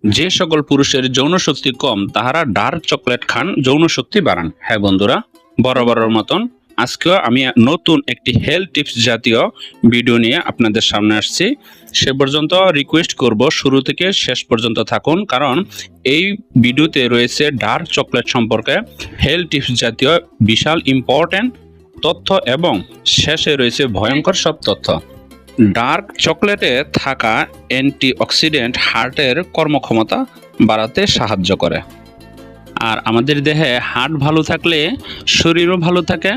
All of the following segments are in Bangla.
যে সকল পুরুষের যৌন শক্তি কম তাহারা ডার্ক চকলেট খান, যৌন শক্তি বাড়ান। হ্যাঁ বন্ধুরা, বরাবরের মতন আজকেও আমি নতুন একটি হেলথ টিপস জাতীয় ভিডিও নিয়ে আপনাদের সামনে আসছি। সে পর্যন্ত রিকোয়েস্ট করব শুরু থেকে শেষ পর্যন্ত থাকুন, কারণ এই ভিডিওতে রয়েছে ডার্ক চকলেট সম্পর্কে হেলথ টিপস জাতীয় বিশাল ইম্পর্ট্যান্ট তথ্য এবং শেষে রয়েছে ভয়ঙ্কর সব তথ্য। ডার্ক চকলেটে থাকা অ্যান্টিঅক্সিডেন্ট হার্টের কর্মক্ষমতা বাড়াতে সাহায্য করে, আর আমাদের দেহে হার্ট ভালো থাকলে শরীরও ভালো থাকে।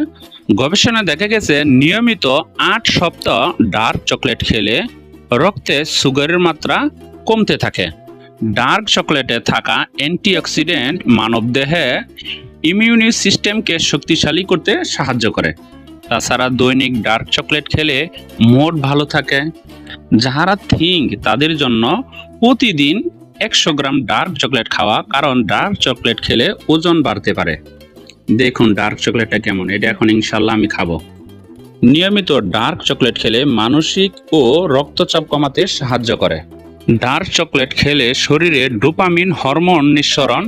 গবেষণায় দেখা গেছে নিয়মিত 8 সপ্তাহ ডার্ক চকলেট খেলে রক্তে সুগারের মাত্রা কমতে থাকে। ডার্ক চকলেটে থাকা অ্যান্টিঅক্সিডেন্ট মানবদেহে ইমিউনি সিস্টেমকে শক্তিশালী করতে সাহায্য করে। তাছাড়া দৈনিক ডার্ক চকলেট খেলে মুড ভালো থাকে। যাহারা থিঙ্ক তাদের জন্য প্রতিদিন 100 গ্রাম ডার্ক চকলেট খাওয়া, কারণ ডার্ক চকলেট খেলে ওজন বাড়তে পারে। দেখুন ডার্ক চকলেটটা কেমন, এটা এখন ইনশাল্লাহ আমি খাবো। নিয়মিত ডার্ক চকলেট খেলে মানসিক ও রক্তচাপ কমাতে সাহায্য করে। ডার্ক চকলেট খেলে শরীরে ডোপামিন হরমোন নিঃসরণ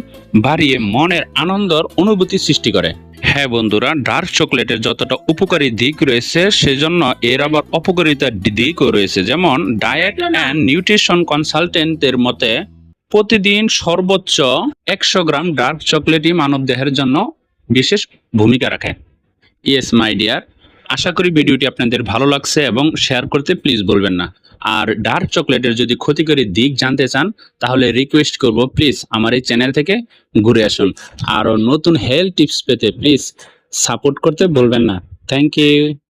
বাড়িয়ে মনের আনন্দর অনুভূতি সৃষ্টি করে। হ্যাঁ বন্ধুরা, ডার্ক চকলেটের যতটা উপকারী দিক রয়েছে সেজন্য এর আবার অপকারিতার দিকও রয়েছে। যেমন ডায়েট অ্যান্ড নিউট্রিশন কনসালটেন্টের মতে প্রতিদিন সর্বোচ্চ 100 গ্রাম ডার্ক চকলেটই মানবদেহের জন্য বিশেষ ভূমিকা রাখে। ইয়েস মাই ডিয়ার, আশা করি ভিডিওটি আপনাদের ভালো লাগছে এবং শেয়ার করতে প্লিজ বলবেন না। আর ডার্ক চকলেটের যদি ক্ষতিকারী দিক জানতে চান তাহলে রিকোয়েস্ট করব প্লিজ আমার এই চ্যানেল থেকে ঘুরে আসুন। আরও নতুন হেলথ টিপস পেতে প্লিজ সাপোর্ট করতে বলবেন না। Thank you.